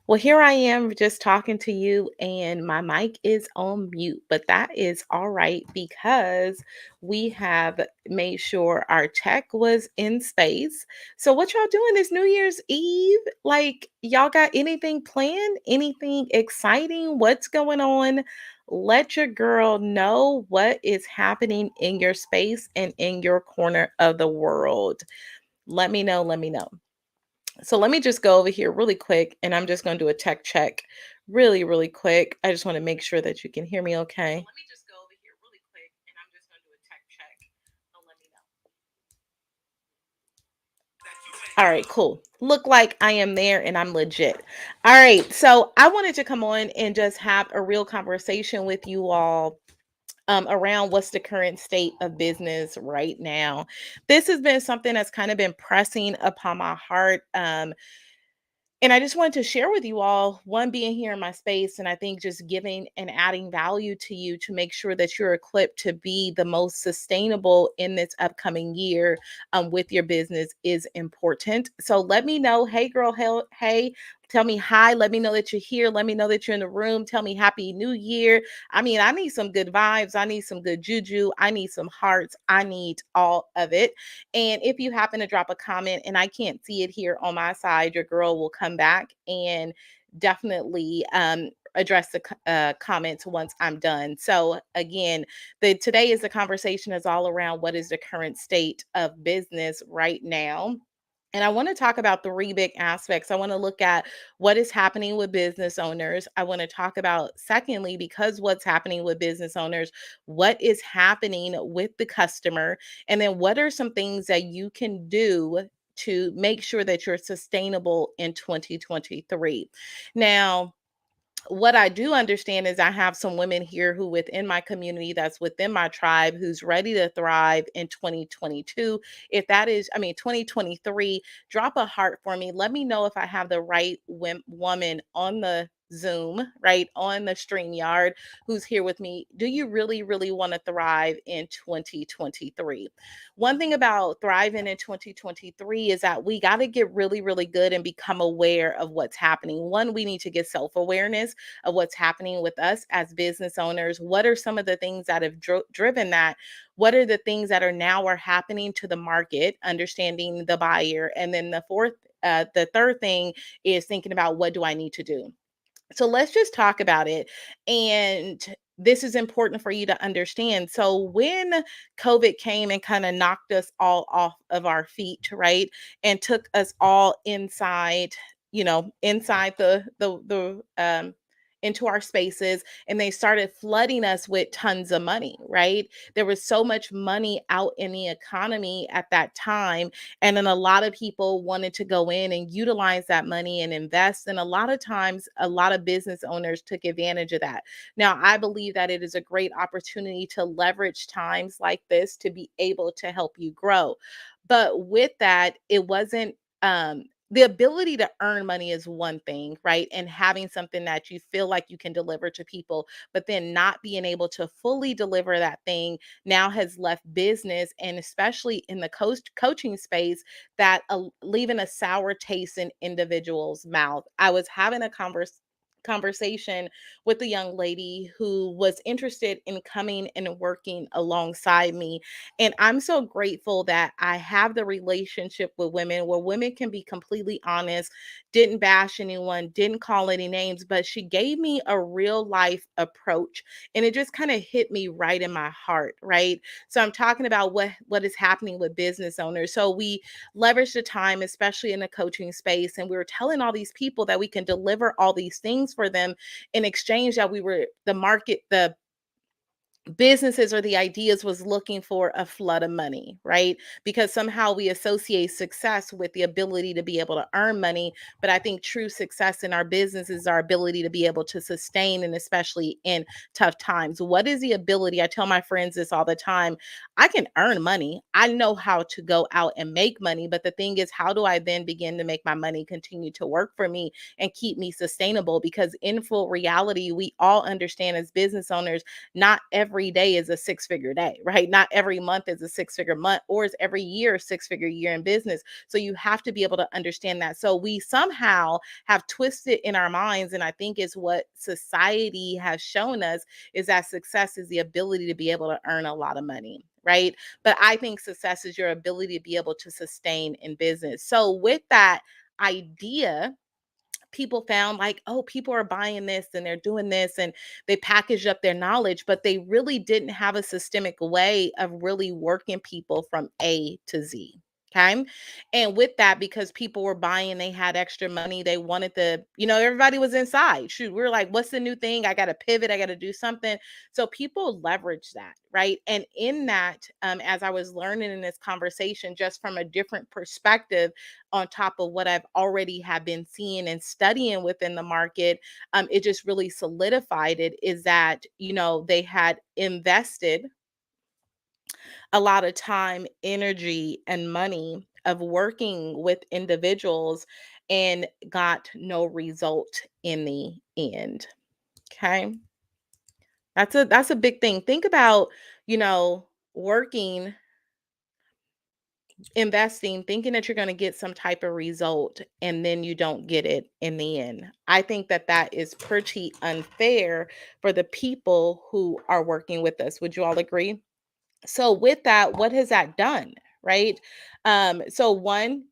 Well, here I am just talking to you, and my mic is on mute, but that is all right because we have made sure our tech was in space. So, what y'all doing this New Year's Eve? Like, y'all got anything planned? Anything exciting? What's going on? Let your girl know what is happening in your space and in your corner of the world. Let me know. Let me know. So let me just go over here really quick and I'm just going to do a tech check really, really quick. I just want to make sure that you can hear me okay. So let me just go over here really quick and I'm just going to do a tech check. So let me know. All right, cool. Look like I am there and I'm legit. All right. So I wanted to come on and just have a real conversation with you all around what's the current state of business right now. This has been something that's kind of been pressing upon my heart. And I just wanted to share with you all one being here in my space, and I think just giving and adding value to you to make sure that you're equipped to be the most sustainable in this upcoming year with your business is important. So let me know, hey girl, hey, tell me hi. Let me know that you're here. Let me know that you're in the room. Tell me happy new year. I mean, I need some good vibes. I need some good juju. I need some hearts. I need all of it. And if you happen to drop a comment and I can't see it here on my side, your girl will come back and definitely address the comments once I'm done. So again, the today is the conversation is all around what is the current state of business right now. And I want to talk about three big aspects. I want to look at what is happening with business owners. I want to talk about, secondly, because what's happening with business owners, what is happening with the customer, and then what are some things that you can do to make sure that you're sustainable in 2023. Now, what I do understand is I have some women here who within my community that's within my tribe who's ready to thrive in 2022. If that is, I mean 2023, drop a heart for me. Let me know if I have the right woman on the Zoom, right? On the StreamYard who's here with me. Do you really, really want to thrive in 2023? One thing about thriving in 2023 is that we got to get really, really good and become aware of what's happening. One, we need to get self awareness of what's happening with us as business owners. What are some of the things that have driven that? What are the things that are now are happening to the market? Understanding the buyer, and then the third thing is thinking about what do I need to do. So let's just talk about it. And this is important for you to understand. So when COVID came and kind of knocked us all off of our feet, right? And took us all inside, inside the into our spaces, and they started flooding us with tons of money, right? There was so much money out in the economy at that time, and then a lot of people wanted to go in and utilize that money and invest. And a lot of times, a lot of business owners took advantage of that. Now, I believe that it is a great opportunity to leverage times like this to be able to help you grow. But with that, it wasn't. The ability to earn money is one thing, right? And having something that you feel like you can deliver to people, but then not being able to fully deliver that thing now has left business, and especially in the coaching space, that leaving a sour taste in individuals' mouth. I was having a conversation with a young lady who was interested in coming and working alongside me, and I'm so grateful that I have the relationship with women where women can be completely honest, didn't bash anyone, didn't call any names, but she gave me a real life approach, and it just kind of hit me right in my heart, right? So I'm talking about what is happening with business owners. So we leverage the time, especially in the coaching space, and we were telling all these people that we can deliver all these things for them in exchange that we were the market, the businesses or the ideas was looking for a flood of money, right? Because somehow we associate success with the ability to be able to earn money. But I think true success in our business is our ability to be able to sustain, and especially in tough times. What is the ability? I tell my friends this all the time. I can earn money. I know how to go out and make money. But the thing is, how do I then begin to make my money continue to work for me and keep me sustainable? Because in full reality, we all understand as business owners, not every every day is a six-figure day, right? Not every month is a six-figure month, or is every year a six-figure year in business. So you have to be able to understand that. So we somehow have twisted in our minds, and I think is what society has shown us, is that success is the ability to be able to earn a lot of money, right? But I think success is your ability to be able to sustain in business. So with that idea, people found like, oh, people are buying this and they're doing this, and they packaged up their knowledge, but they really didn't have a systemic way of really working people from A to Z. Okay. And with that, because people were buying, they had extra money, they wanted the, everybody was inside. Shoot, we were like, what's the new thing? I got to pivot, I got to do something. So people leverage that, right? And in that, as I was learning in this conversation, just from a different perspective, on top of what I've already have been seeing and studying within the market, it just really solidified it, is that, they had invested a lot of time, energy, and money of working with individuals and got no result in the end. Okay. That's a big thing. Think about, working, investing, thinking that you're going to get some type of result, and then you don't get it in the end. I think that that is pretty unfair for the people who are working with us. Would you all agree? So with that, what has that done? Right? So one,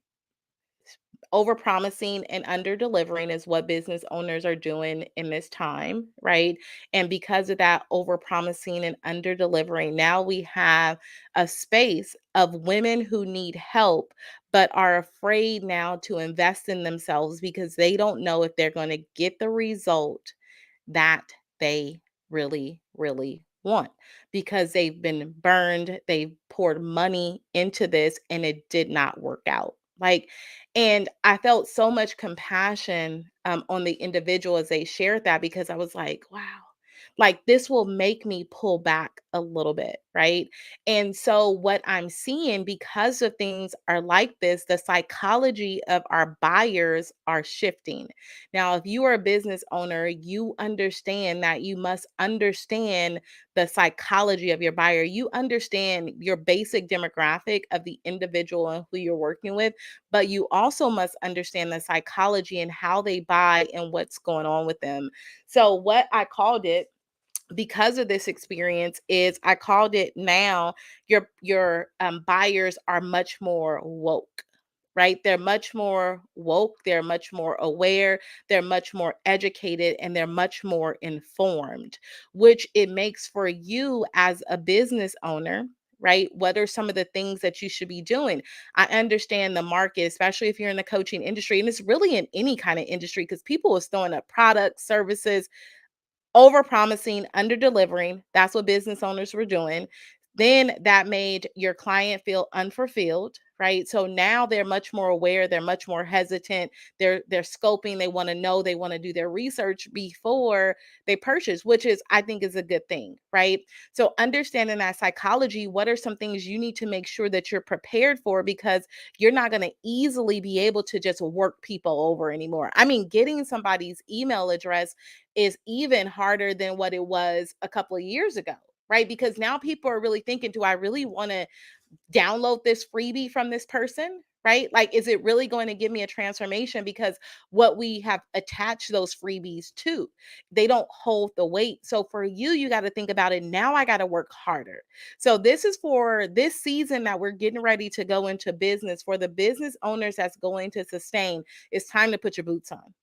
over promising and under delivering is what business owners are doing in this time, right? And because of that over promising and under delivering, now we have a space of women who need help but are afraid now to invest in themselves because they don't know if they're going to get the result that they really, really want, because they've been burned, they've poured money into this and it did not work out. Like, and I felt so much compassion on the individual as they shared that, because I was like, wow, like this will make me pull back a little bit, right? And so, what I'm seeing, because of things are like this, the psychology of our buyers are shifting. Now, if you are a business owner, you understand that you must understand the psychology of your buyer. You understand your basic demographic of the individual and who you're working with, but you also must understand the psychology and how they buy and what's going on with them. So, what I called it, because of this experience, is I called it, now your buyers are much more woke, right? They're much more woke, they're much more aware, they're much more educated, and they're much more informed, which it makes for you as a business owner, right? What are some of the things that you should be doing? I understand the market, especially if you're in the coaching industry, and it's really in any kind of industry, because people is throwing up products, services, over promising, under delivering. That's what business owners were doing. Then that made your client feel unfulfilled, right? So now they're much more aware, they're much more hesitant, they're scoping, they want to know, they want to do their research before they purchase, which is, I think, is a good thing, right? So understanding that psychology, what are some things you need to make sure that you're prepared for, because you're not going to easily be able to just work people over anymore. I mean, getting somebody's email address is even harder than what it was a couple of years ago, right? Because now people are really thinking, do I really want to download this freebie from this person? Right? Like, is it really going to give me a transformation? Because what we have attached those freebies to, they don't hold the weight. So for you, you got to think about it. Now I got to work harder. So this is for this season that we're getting ready to go into business. For the business owners that's going to sustain, it's time to put your boots on.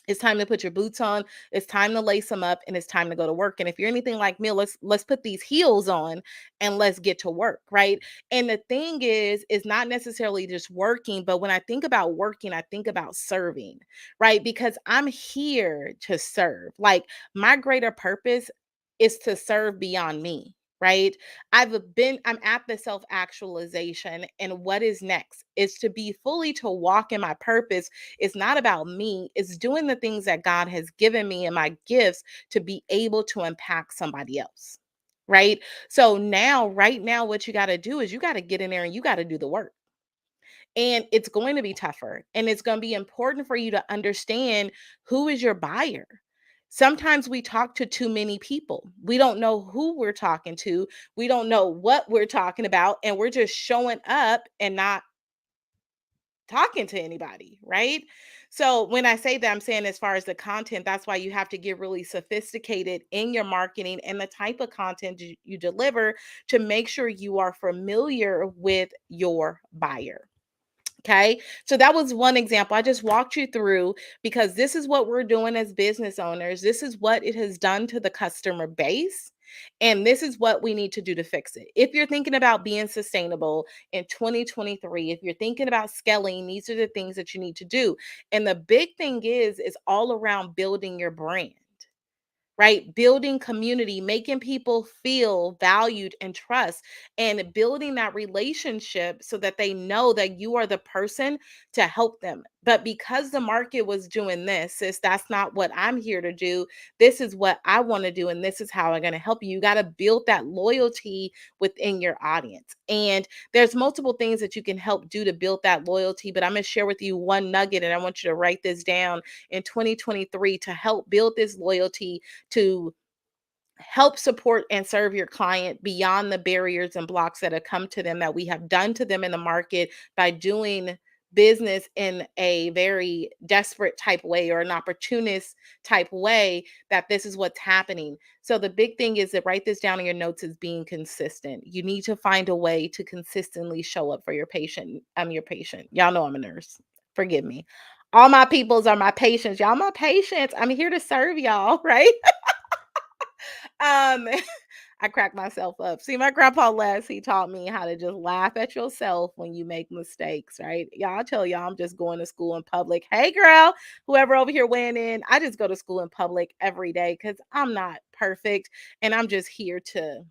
It's time to put your boots on. It's time to lace them up, and it's time to go to work. And if you're anything like me, let's put these heels on and let's get to work, right? And the thing is not necessarily just working, but when I think about working, I think about serving, right? Because I'm here to serve. Like, my greater purpose is to serve beyond me. Right. I'm at the self actualization. And what is next is to be fully, to walk in my purpose. It's not about me. It's doing the things that God has given me and my gifts to be able to impact somebody else. Right. So now, right now, what you got to do is you got to get in there and you got to do the work. And it's going to be tougher. And it's going to be important for you to understand who is your buyer. Sometimes we talk to too many people. We don't know who we're talking to. We don't know what we're talking about. And we're just showing up and not talking to anybody, right? So when I say that, I'm saying as far as the content, that's why you have to get really sophisticated in your marketing and the type of content you deliver to make sure you are familiar with your buyer. Okay. So that was one example. I just walked you through because this is what we're doing as business owners. This is what it has done to the customer base. And this is what we need to do to fix it. If you're thinking about being sustainable in 2023, if you're thinking about scaling, these are the things that you need to do. And the big thing is all around building your brand, right? Building community, making people feel valued and trust, and building that relationship so that they know that you are the person to help them. But because the market was doing this, sis, that's not what I'm here to do. This is what I want to do, and this is how I'm going to help you. You got to build that loyalty within your audience. And there's multiple things that you can help do to build that loyalty, but I'm going to share with you one nugget, and I want you to write this down in 2023 to help build this loyalty, to help support and serve your client beyond the barriers and blocks that have come to them, that we have done to them in the market by doing business in a very desperate type way or an opportunist type way, that this is what's happening. So the big thing is to write this down in your notes, is being consistent. You need to find a way to consistently show up for your patient. I'm your patient. Y'all know I'm a nurse. Forgive me. All my peoples are my patients. Y'all my patients. I'm here to serve y'all, right? Um, I crack myself up. See, my grandpa Les, he taught me how to just laugh at yourself when you make mistakes, right? Y'all, I tell y'all, I'm just going to school in public. Hey, girl, whoever over here weighing in, I just go to school in public every day because I'm not perfect and I'm just here to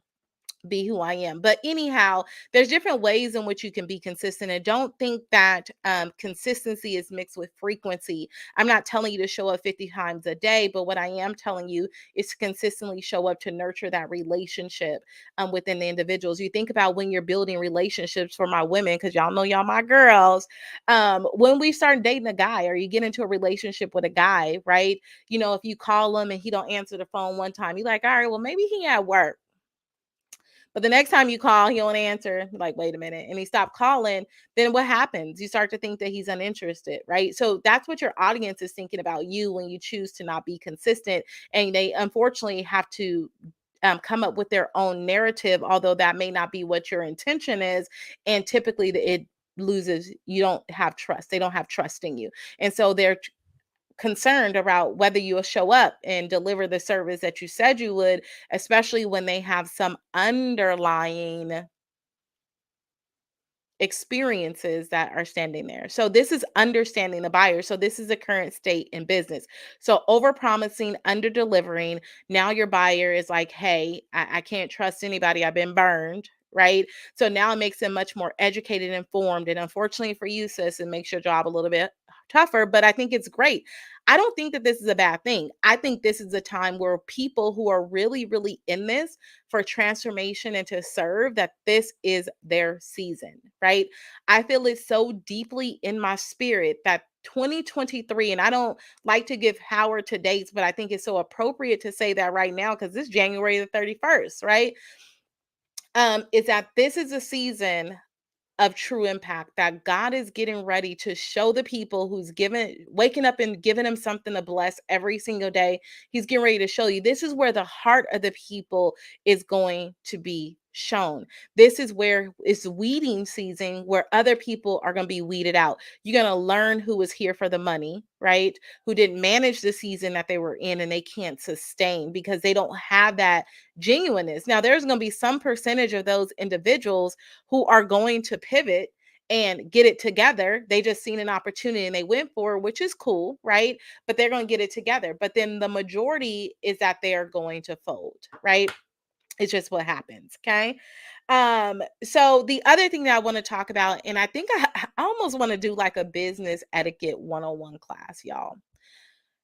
be who I am. But anyhow, there's different ways in which you can be consistent. And don't think that consistency is mixed with frequency. I'm not telling you to show up 50 times a day, but what I am telling you is to consistently show up to nurture that relationship within the individuals. You think about when you're building relationships, for my women, because y'all know y'all my girls. When we start dating a guy, or you get into a relationship with a guy, right? You know, if you call him and he don't answer the phone one time, you're like, all right, well, maybe he at work. But the next time you call, he don't answer. Like, wait a minute. And he stopped calling. Then what happens? You start to think that he's uninterested, right? So that's what your audience is thinking about you when you choose to not be consistent. And they unfortunately have to come up with their own narrative, although that may not be what your intention is. And typically it loses, you don't have trust. They don't have trust in you. And so they're concerned about whether you'll show up and deliver the service that you said you would, especially when they have some underlying experiences that are standing there. So this is understanding the buyer. So this is the current state in business. So over promising, under delivering. Now your buyer is like, hey, I can't trust anybody. I've been burned. Right. So now it makes them much more educated, informed. And unfortunately for you, sis, it makes your job a little bit tougher, but I think it's great. I don't think that this is a bad thing. I think this is a time where people who are really, really in this for transformation and to serve, that this is their season, right? I feel it so deeply in my spirit that 2023, and I don't like to give Howard to dates, but I think it's so appropriate to say that right now because this January the 31st, right? Is that this is a season of true impact, that God is getting ready to show the people who's given waking up and giving them something to bless every single day. He's getting ready to show you this is where the heart of the people is going to be shown. This is where it's weeding season, where other people are going to be weeded out. You're going to learn who was here for the money, right? Who didn't manage the season that they were in and they can't sustain because they don't have that genuineness. Now there's going to be some percentage of those individuals who are going to pivot and get it together. They just seen an opportunity and they went for it, which is cool, right? But they're going to get it together. But then the majority is that they are going to fold, right? It's just what happens. Okay. So the other thing that I want to talk about, and I think I almost want to do like a business etiquette 101 class, y'all.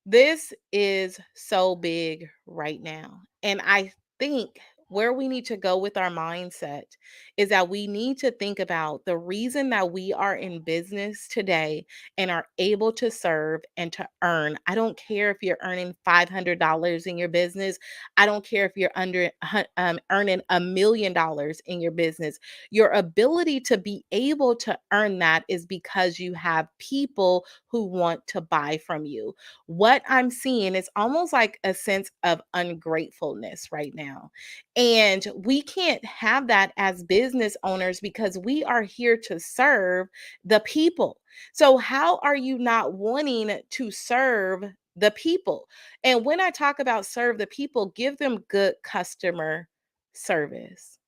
This is so big right now. And I think where we need to go with our mindset is that we need to think about the reason that we are in business today and are able to serve and to earn. I don't care if you're earning $500 in your business. I don't care if you're earning $1 million in your business. Your ability to be able to earn that is because you have people who want to buy from you. What I'm seeing is almost like a sense of ungratefulness right now. And we can't have that as business owners because we are here to serve the people. So, how are you not wanting to serve the people? And when I talk about serve the people, give them good customer service,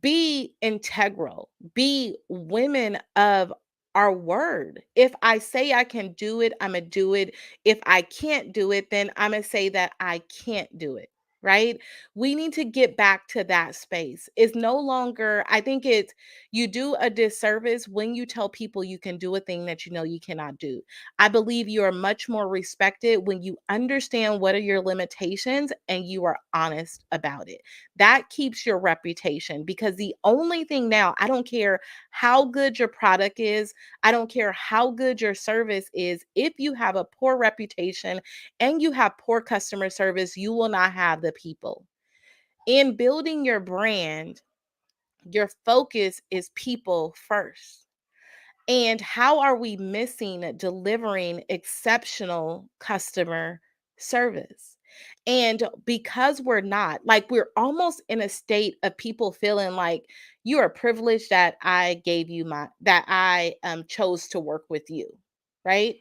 be integral, be women of our word. If I say I can do it, I'm going to do it. If I can't do it, then I'm going to say that I can't do it. Right? We need to get back to that space. It's no longer, I think it's, you do a disservice when you tell people you can do a thing that you know you cannot do. I believe you are much more respected when you understand what are your limitations and you are honest about it. That keeps your reputation because the only thing now, I don't care how good your product is, I don't care how good your service is, if you have a poor reputation and you have poor customer service, you will not have the people. In building your brand, your focus is people first. And how are we missing delivering exceptional customer service? And because we're not, like, we're almost in a state of people feeling like you are privileged that I gave you that I chose to work with you, right?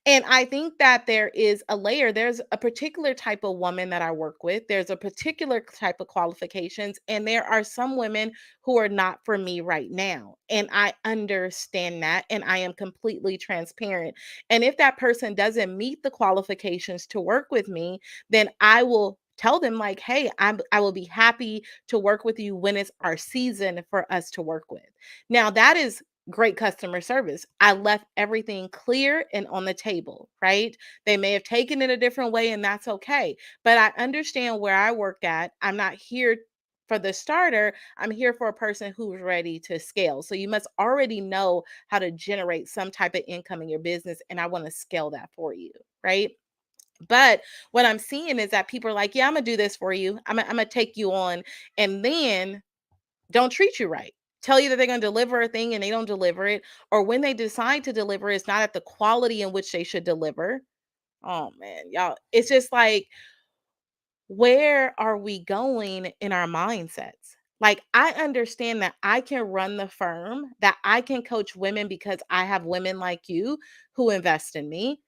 And I think that there is a layer, there's a particular type of woman that I work with, there's a particular type of qualifications, and there are some women who are not for me right now. And I understand that, and I am completely transparent. And if that person doesn't meet the qualifications to work with me, then I will tell them like, hey, I will be happy to work with you when it's our season for us to work with. Now that is great customer service. I left everything clear and on the table, right? They may have taken it a different way, and that's okay. But I understand where I work at. I'm not here for the starter. I'm here for a person who's ready to scale. So you must already know how to generate some type of income in your business. And I want to scale that for you, right? But what I'm seeing is that people are like, yeah, I'm going to do this for you. I'm going to take you on. And then don't treat you right. Tell you that they're going to deliver a thing and they don't deliver it. Or when they decide to deliver, it's not at the quality in which they should deliver. Oh man, y'all, it's just like, where are we going in our mindsets? Like, I understand that I can run the firm, that I can coach women because I have women like you who invest in me.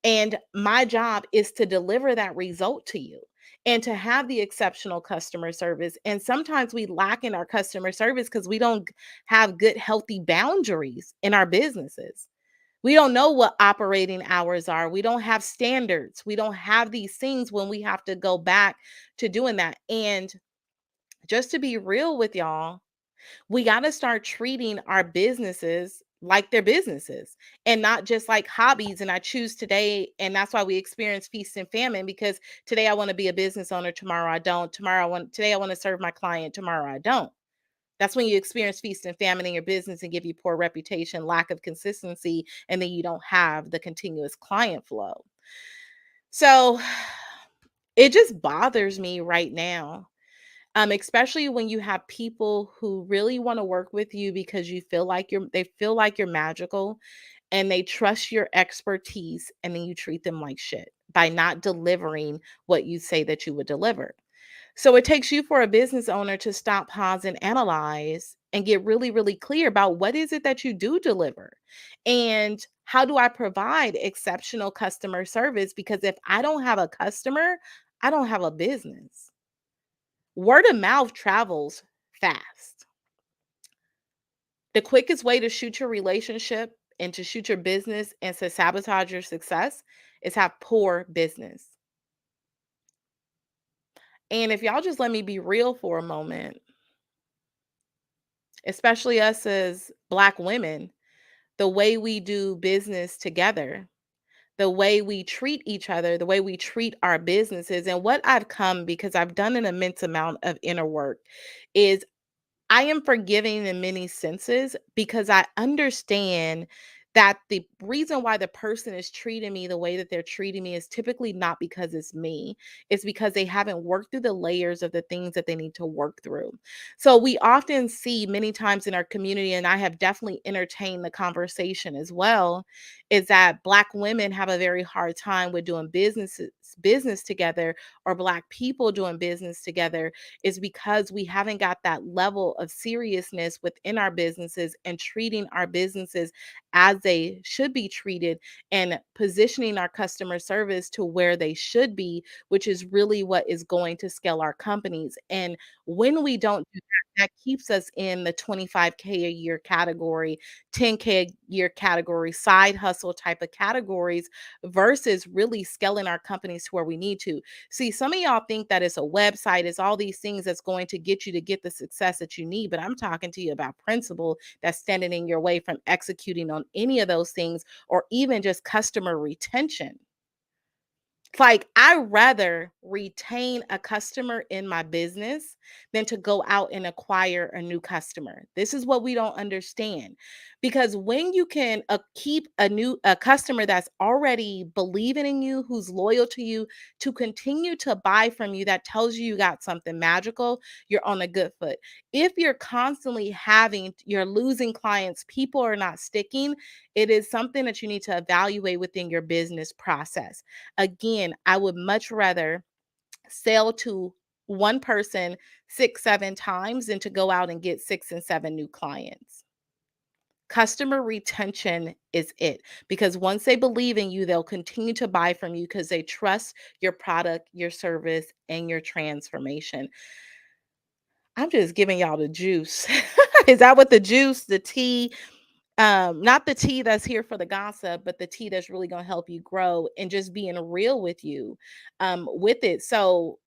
And my job is to deliver that result to you and to have the exceptional customer service. And sometimes we lack in our customer service because we don't have good, healthy boundaries in our businesses. We don't know what operating hours are. We don't have standards. We don't have these things when we have to go back to doing that. And just to be real with y'all, we got to start treating our businesses like they're businesses and not just like hobbies. And I choose today, and that's why we experience feast and famine, because today I want to be a business owner, tomorrow I don't. Today I want to serve my client, tomorrow I don't. That's when you experience feast and famine in your business and give you poor reputation, lack of consistency, and then you don't have the continuous client flow. So it just bothers me right now, especially when you have people who really want to work with you because they feel like you're magical and they trust your expertise, and then you treat them like shit by not delivering what you say that you would deliver. So it takes you for a business owner to stop, pause, and analyze and get really, really clear about what is it that you do deliver and how do I provide exceptional customer service? Because if I don't have a customer, I don't have a business. Word of mouth travels fast. The quickest way to shoot your relationship and to shoot your business and to sabotage your success is have poor business. And if y'all just let me be real for a moment, especially us as Black women, the way we do business together, the way we treat each other, the way we treat our businesses. And what I've come, because I've done an immense amount of inner work, is I am forgiving in many senses because I understand that the reason why the person is treating me the way that they're treating me is typically not because it's me. It's because they haven't worked through the layers of the things that they need to work through. So we often see many times in our community, and I have definitely entertained the conversation as well, is that Black women have a very hard time with doing business together, or Black people doing business together, is because we haven't got that level of seriousness within our businesses and treating our businesses as they should be treated, and positioning our customer service to where they should be, which is really what is going to scale our companies. And when we don't do that, that keeps us in the 25K a year category, 10K a year category, side hustle type of categories, versus really scaling our companies to where we need to. See, some of y'all think that it's a website, it's all these things that's going to get you to get the success that you need, but I'm talking to you about principle that's standing in your way from executing on any of those things, or even just customer retention. Like, I rather retain a customer in my business than to go out and acquire a new customer. This is what we don't understand. Because when you can keep a customer that's already believing in you, who's loyal to you, to continue to buy from you, that tells you you got something magical, you're on a good foot. If you're constantly you're losing clients, people are not sticking, it is something that you need to evaluate within your business process. Again, I would much rather sell to one person 6, 7 times than to go out and get 6 and 7 new clients. Customer retention is it, because once they believe in you, they'll continue to buy from you because they trust your product, your service, and your transformation. I'm just giving y'all the juice. Is that what the juice, the tea, not the tea that's here for the gossip, but the tea that's really going to help you grow, and just being real with you with it. So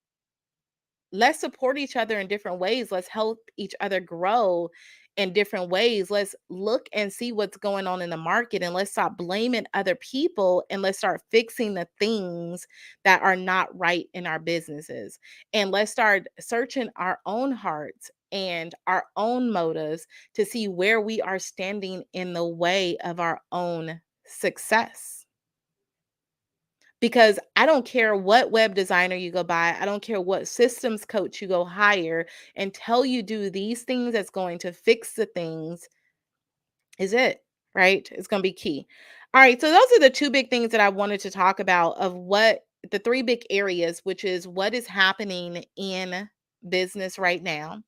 let's support each other in different ways. Let's help each other grow in different ways. Let's look and see what's going on in the market, and let's stop blaming other people, and let's start fixing the things that are not right in our businesses. And let's start searching our own hearts and our own motives to see where we are standing in the way of our own success. Because I don't care what web designer you go by, I don't care what systems coach you go hire, until you do these things that's going to fix the things, is it, right? It's going to be key. All right, so those are the two big things that I wanted to talk about, of what the three big areas, which is what is happening in business right now,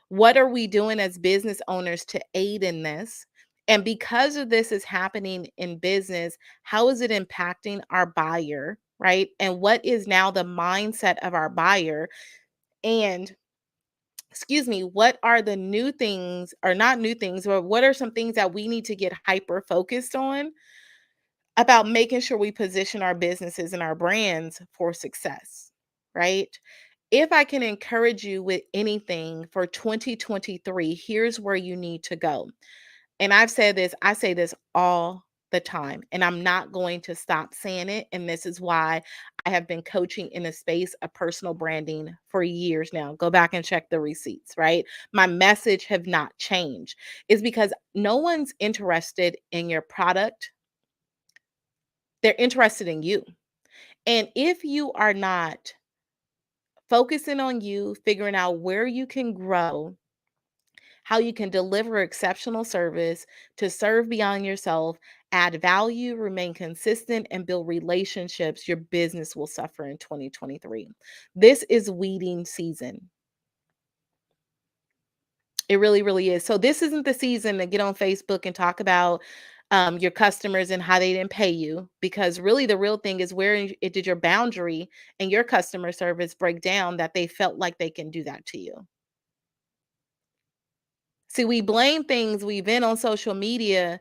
what are we doing as business owners to aid in this? And because of this is happening in business, how is it impacting our buyer, right? And what is now the mindset of our buyer? And excuse me, what are the new things, or not new things, or what are some things that we need to get hyper focused on about making sure we position our businesses and our brands for success, right? If I can encourage you with anything for 2023, here's where you need to go. And I've said this, I say this all the time, and I'm not going to stop saying it. And this is why I have been coaching in the space of personal branding for years now. Go back and check the receipts, right? My message have not changed. Is because no one's interested in your product. They're interested in you. And if you are not focusing on you, figuring out where you can grow, how you can deliver exceptional service to serve beyond yourself, add value, remain consistent, and build relationships, your business will suffer in 2023. This is weeding season. It really, really is. So this isn't the season to get on Facebook and talk about your customers and how they didn't pay you, because really the real thing is, did your boundary and your customer service break down that they felt like they can do that to you? See, we blame things we've been on social media,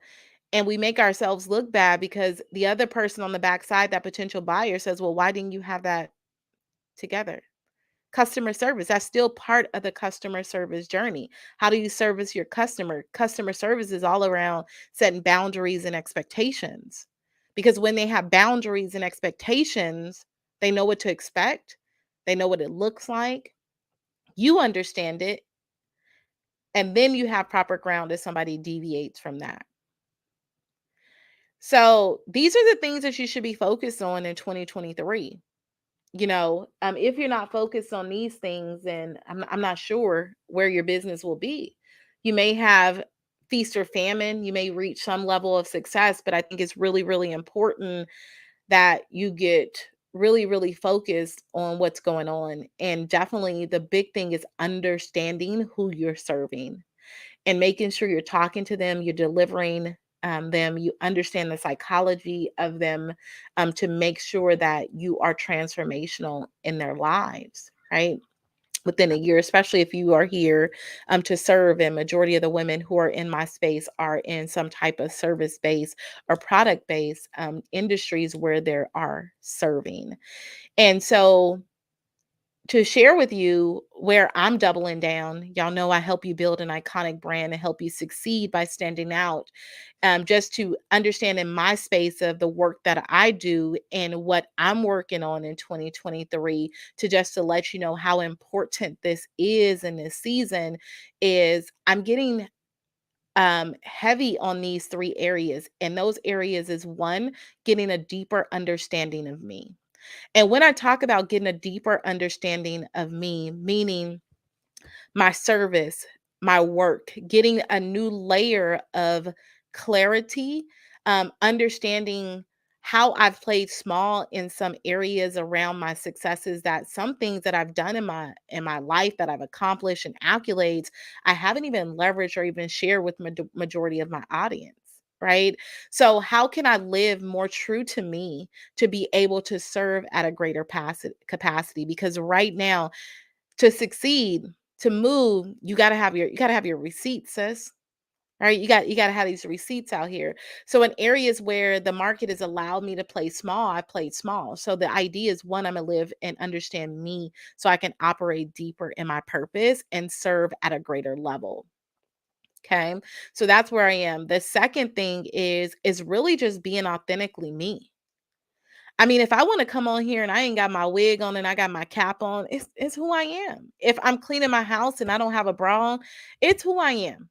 and we make ourselves look bad because the other person on the backside, that potential buyer, says, well, why didn't you have that together? Customer service, that's still part of the customer service journey. How do you service your customer? Customer service is all around setting boundaries and expectations. because when they have boundaries and expectations, they know what to expect, they know what it looks like, you understand it, and then you have proper ground if somebody deviates from that. So these are the things that you should be focused on in 2023. If you're not focused on these things, then I'm not sure where your business will be. You may have feast or famine, you may reach some level of success, but I think it's really, really important that you get really, really focused on what's going on. And definitely the big thing is understanding who you're serving and making sure you're talking to them, you're delivering them, you understand the psychology of them, to make sure that you are transformational in their lives, right? Within a year, especially if you are here to serve, and majority of the women who are in my space are in some type of service based or product based industries where there are serving. And so to share with you where I'm doubling down. Y'all know I help you build an iconic brand and help you succeed by standing out. Just to understand in my space of the work that I do and what I'm working on in 2023, to let you know how important this is in this season, is I'm getting heavy on these three areas. And those areas is one, getting a deeper understanding of me. And when I talk about getting a deeper understanding of me, meaning my service, my work, getting a new layer of clarity, understanding how I've played small in some areas around my successes, that some things that I've done in my life that I've accomplished and accolades, I haven't even leveraged or even shared with majority of my audience. Right. So, how can I live more true to me to be able to serve at a greater capacity? Because right now, to succeed, to move, you gotta have your receipts, sis. Right? You gotta have these receipts out here. So in areas where the market has allowed me to play small, I played small. So the idea is, one, I'm gonna live and understand me so I can operate deeper in my purpose and serve at a greater level. Okay. So that's where I am. The second thing is really just being authentically me. I mean, if I want to come on here and I ain't got my wig on and I got my cap on, it's who I am. If I'm cleaning my house and I don't have a bra on, it's who I am.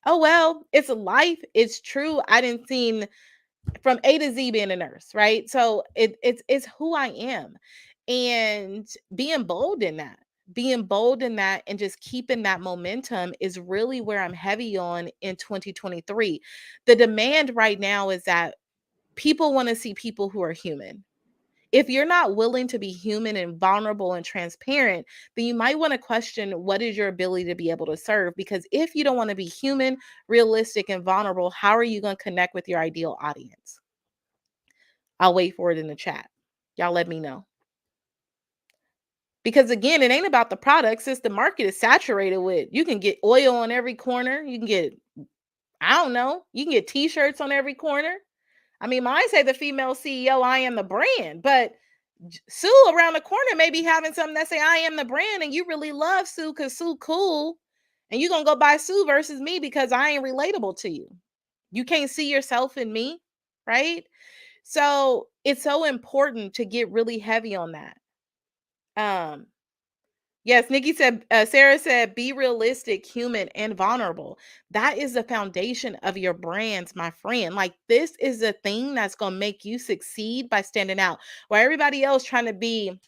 Oh well, it's a life. It's true. I didn't seen from A to Z being a nurse, right? So it's who I am. And being bold in that and just keeping that momentum is really where I'm heavy on in 2023. The demand right now is that people want to see people who are human. If you're not willing to be human and vulnerable and transparent, then you might want to question what is your ability to be able to serve. Because if you don't want to be human, realistic, and vulnerable, how are you going to connect with your ideal audience? I'll wait for it in the chat. Y'all let me know. Because again, it ain't about the product. Since the market is saturated with, you can get oil on every corner. You can get, I don't know, you can get t-shirts on every corner. I mean, mine say the female CEO, I am the brand, but Sue around the corner may be having something that say I am the brand, and you really love Sue because Sue cool, and you gonna go buy Sue versus me because I ain't relatable to you. You can't see yourself in me, right? So it's so important to get really heavy on that. Um, yes, Nikki said, Sarah said, be realistic, human, and vulnerable. That is the foundation of your brands, my friend. Like, this is the thing that's gonna make you succeed by standing out. While everybody else trying to be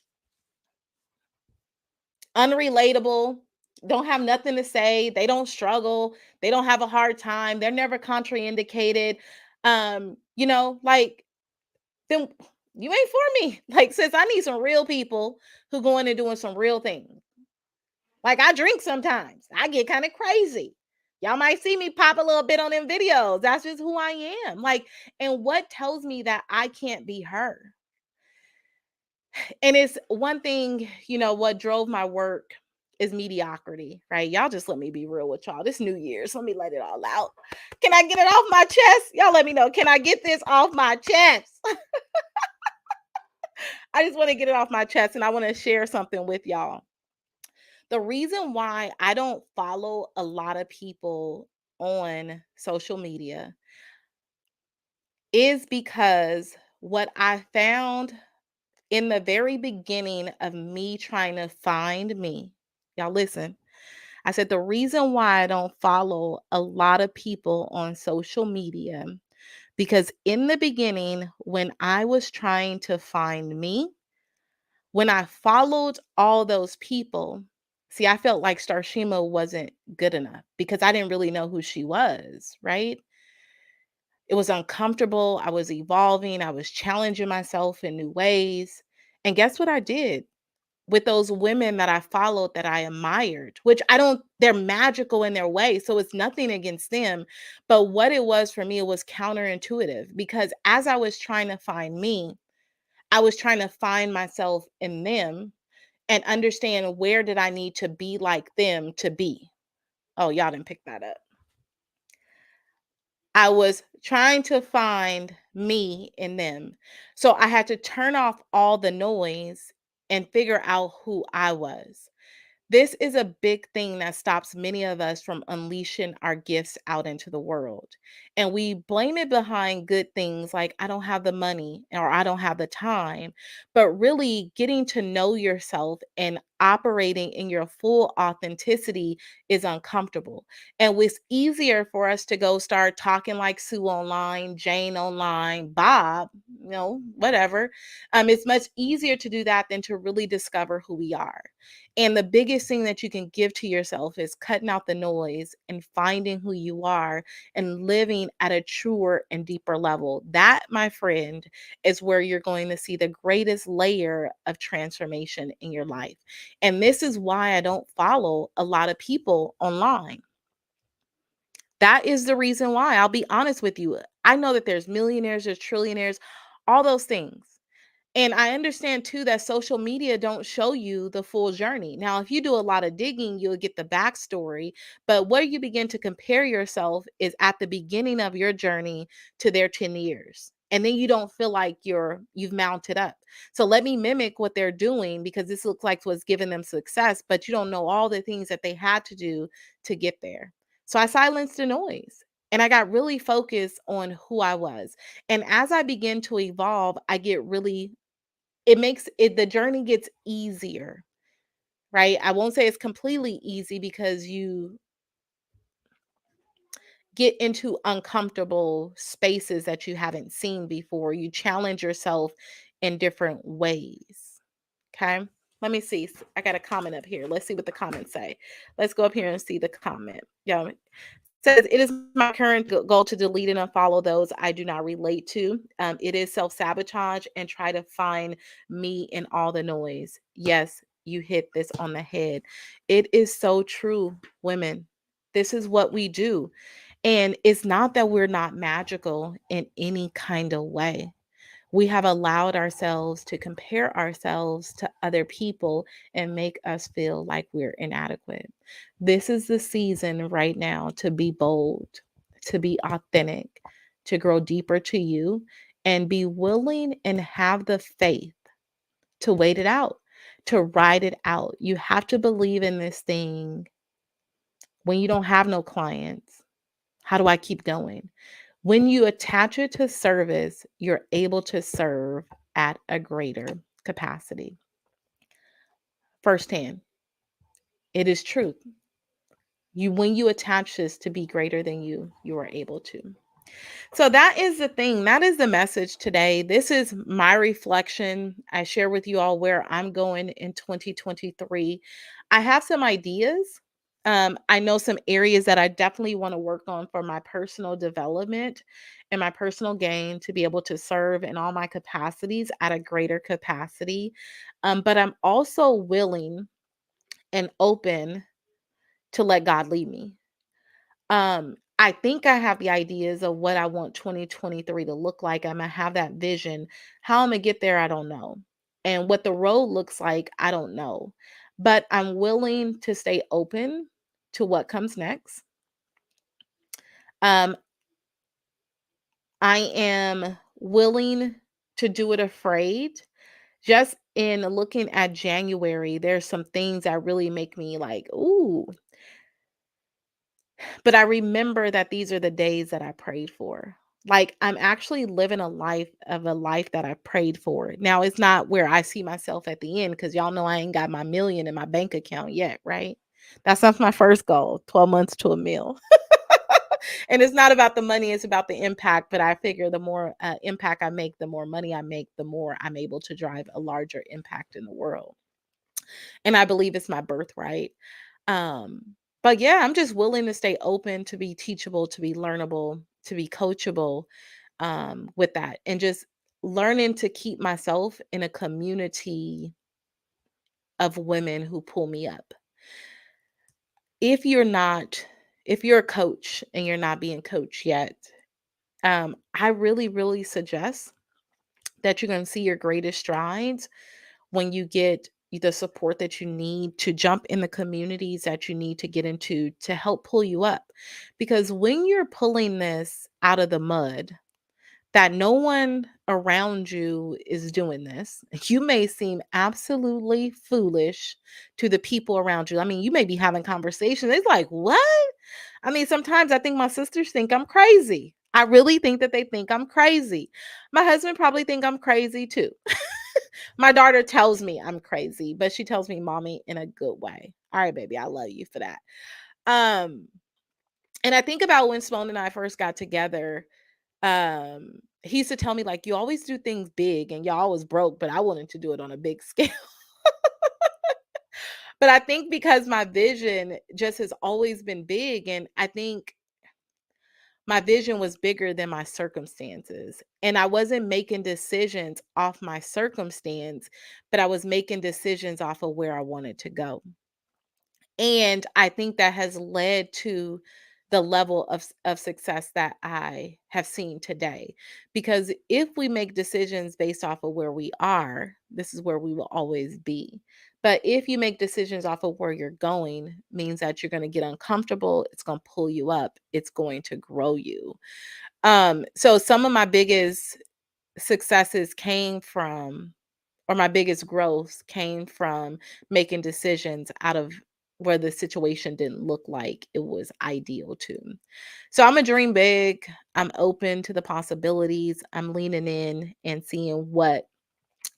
unrelatable, don't have nothing to say, they don't struggle, they don't have a hard time, they're never contraindicated. Like, then you ain't for me. Like, sis, I need some real people who going and doing some real things. Like, I drink sometimes. I get kind of crazy. Y'all might see me pop a little bit on them videos. That's just who I am. Like, and what tells me that I can't be her? And it's one thing, what drove my work is mediocrity, right? Y'all just let me be real with y'all. This New Year's, let me let it all out. Can I get it off my chest? Y'all let me know. Can I get this off my chest? I just want to get it off my chest and I want to share something with y'all. The reason why I don't follow a lot of people on social media, is because what I found in the very beginning of me trying to find me, y'all listen, I said the reason why I don't follow a lot of people on social media, because in the beginning, when I was trying to find me, when I followed all those people, see, I felt like Starshima wasn't good enough because I didn't really know who she was, right? It was uncomfortable. I was evolving. I was challenging myself in new ways. And guess what I did with those women that I followed that I admired, which I don't, they're magical in their way. So it's nothing against them. But what it was for me, it was counterintuitive because as I was trying to find me, I was trying to find myself in them and understand where did I need to be like them to be. Oh, y'all didn't pick that up. I was trying to find me in them. So I had to turn off all the noise and figure out who I was. This is a big thing that stops many of us from unleashing our gifts out into the world. And we blame it behind good things like, I don't have the money or I don't have the time. But really, getting to know yourself and operating in your full authenticity is uncomfortable. And it's easier for us to go start talking like Sue online, Jane online, Bob, whatever. It's much easier to do that than to really discover who we are. And the biggest thing that you can give to yourself is cutting out the noise and finding who you are and living at a truer and deeper level. That, my friend, is where you're going to see the greatest layer of transformation in your life. And this is why I don't follow a lot of people online. That is the reason why. I'll be honest with you. I know that there's millionaires, there's trillionaires, all those things. And I understand too that social media don't show you the full journey. Now, if you do a lot of digging, you'll get the backstory. But where you begin to compare yourself is at the beginning of your journey to their 10 years. And then you don't feel like you've mounted up. So let me mimic what they're doing because this looks like what's giving them success, but you don't know all the things that they had to do to get there. So I silenced the noise and I got really focused on who I was. And as I begin to evolve, I get really it makes it the journey gets easier, right? I won't say it's completely easy because you get into uncomfortable spaces that you haven't seen before. You challenge yourself in different ways. Okay. Let me see. I got a comment up here. Let's see what the comments say. Let's go up here and see the comment. Yeah. Says it is my current goal to delete and unfollow those I do not relate to. It is self sabotage and try to find me in all the noise. Yes, you hit this on the head. It is so true, women. This is what we do. And it's not that we're not magical in any kind of way. We have allowed ourselves to compare ourselves to other people and make us feel like we're inadequate. This is the season right now to be bold, to be authentic, to grow deeper to you, and be willing and have the faith to wait it out, to ride it out. You have to believe in this thing when you don't have no clients. How do I keep going? When you attach it to service, you're able to serve at a greater capacity. Firsthand, it is truth. When you attach this to be greater than you, you are able to. So that is the thing. That is the message today. This is my reflection. I share with you all where I'm going in 2023. I have some ideas. I know some areas that I definitely want to work on for my personal development and my personal gain to be able to serve in all my capacities at a greater capacity. But I'm also willing and open to let God lead me. I think I have the ideas of what I want 2023 to look like. I'm gonna have that vision. How I'm gonna get there, I don't know. And what the road looks like, I don't know. But I'm willing to stay open to what comes next. Um, I am willing to do it afraid. Just in looking at January, there's some things that really make me like, ooh, but I remember that these are the days that I prayed for. Like, I'm actually living a life that I prayed for. Now, it's not where I see myself at the end because y'all know I ain't got my million in my bank account yet, right? That's my first goal, 12 months to a mil. And it's not about the money, it's about the impact. But I figure the more impact I make, the more money I make, the more I'm able to drive a larger impact in the world. And I believe it's my birthright. Um, but yeah, I'm just willing to stay open, to be teachable, to be learnable, to be coachable with that, and just learning to keep myself in a community of women who pull me up. If you're not, if you're a coach and you're not being coached yet, I really, really suggest that you're going to see your greatest strides when you get the support that you need to jump in the communities that you need to get into to help pull you up. Because when you're pulling this out of the mud, that no one around you is doing this, you may seem absolutely foolish to the people around you. I mean, you may be having conversations. It's like, what? I mean, sometimes I think my sisters think I'm crazy. I really think that they think I'm crazy. My husband probably think I'm crazy too. My daughter tells me I'm crazy, but she tells me mommy in a good way. All right, baby, I love you for that. Um, and I think about when Sloan and I first got together, he used to tell me, like, you always do things big and y'all was broke, but I wanted to do it on a big scale. But I think because my vision just has always been big, and I think my vision was bigger than my circumstances. And I wasn't making decisions off my circumstance, but I was making decisions off of where I wanted to go. And I think that has led to the level of success that I have seen today. Because if we make decisions based off of where we are, this is where we will always be. But if you make decisions off of where you're going, means that you're going to get uncomfortable, it's going to pull you up, it's going to grow you. So some of my biggest successes came from, or my biggest growth came from making decisions out of where the situation didn't look like it was ideal to. So I'm a dream big. I'm open to the possibilities. I'm leaning in and seeing what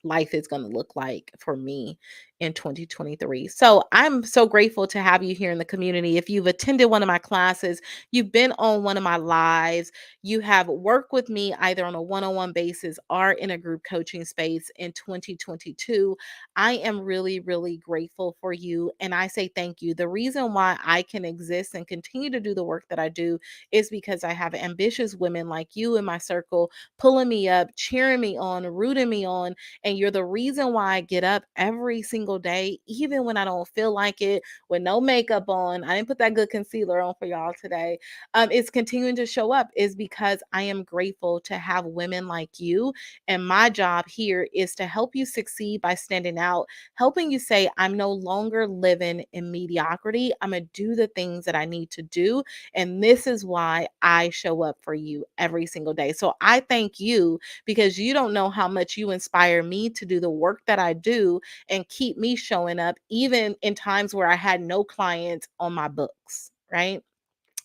life is going to look like for me in 2023. So I'm so grateful to have you here in the community. If you've attended one of my classes, you've been on one of my lives, you have worked with me either on a one-on-one basis or in a group coaching space in 2022, I am really, really grateful for you. And I say thank you. The reason why I can exist and continue to do the work that I do is because I have ambitious women like you in my circle pulling me up, cheering me on, rooting me on, and you're the reason why I get up every single day, even when I don't feel like it, with no makeup on. I didn't put that good concealer on for y'all today. It's continuing to show up is because I am grateful to have women like you. And my job here is to help you succeed by standing out, helping you say, I'm no longer living in mediocrity. I'm going to do the things that I need to do. And this is why I show up for you every single day. So I thank you because you don't know how much you inspire me to do the work that I do and keep me showing up even in times where I had no clients on my books, right?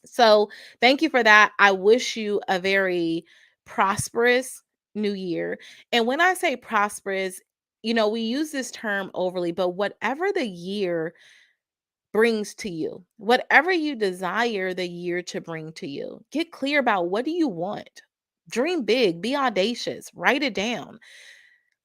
So, thank you for that. I wish you a very prosperous new year. And when I say prosperous, we use this term overly, but whatever the year brings to you, whatever you desire the year to bring to you, get clear about what do you want. Dream big, be audacious, write it down.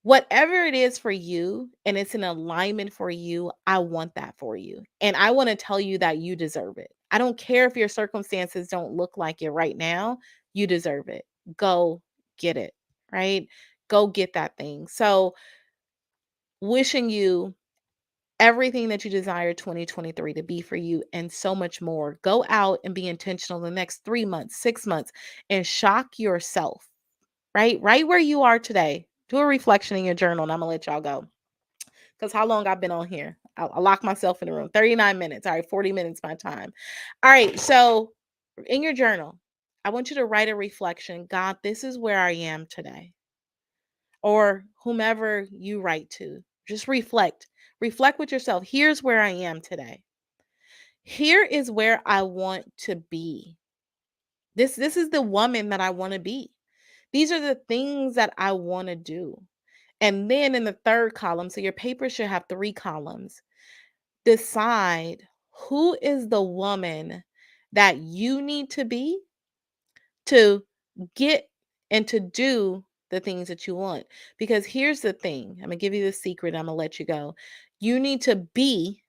Whatever it is for you and it's an alignment for you, I want that for you. And I want to tell you that you deserve it. I don't care if your circumstances don't look like it right now, you deserve it. Go get it, right? Go get that thing. So, wishing you everything that you desire 2023 to be for you and so much more. Go out and be intentional the next 3 months, 6 months, and shock yourself, right? Right where you are today. Do a reflection in your journal, and I'm gonna let y'all go. Because how long I've been on here? I'll lock myself in the room. 39 minutes. All right, 40 minutes my time. All right, so in your journal, I want you to write a reflection. God, this is where I am today. Or whomever you write to. Just reflect. Reflect with yourself. Here's where I am today. Here is where I want to be. This is the woman that I want to be. These are the things that I want to do. And then in the third column, so your paper should have 3 columns. Decide who is the woman that you need to be to get and to do the things that you want. Because here's the thing, I'm gonna give you the secret, I'm gonna let you go. You need to be,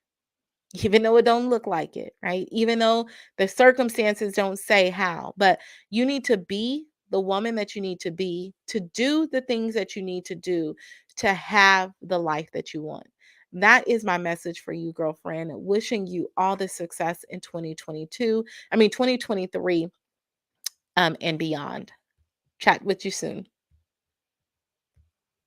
even though it don't look like it, right? Even though the circumstances don't say how, but you need to be the woman that you need to be to do the things that you need to do to have the life that you want. That is my message for you, girlfriend. Wishing you all the success in 2022. I mean 2023 and beyond. Chat with you soon.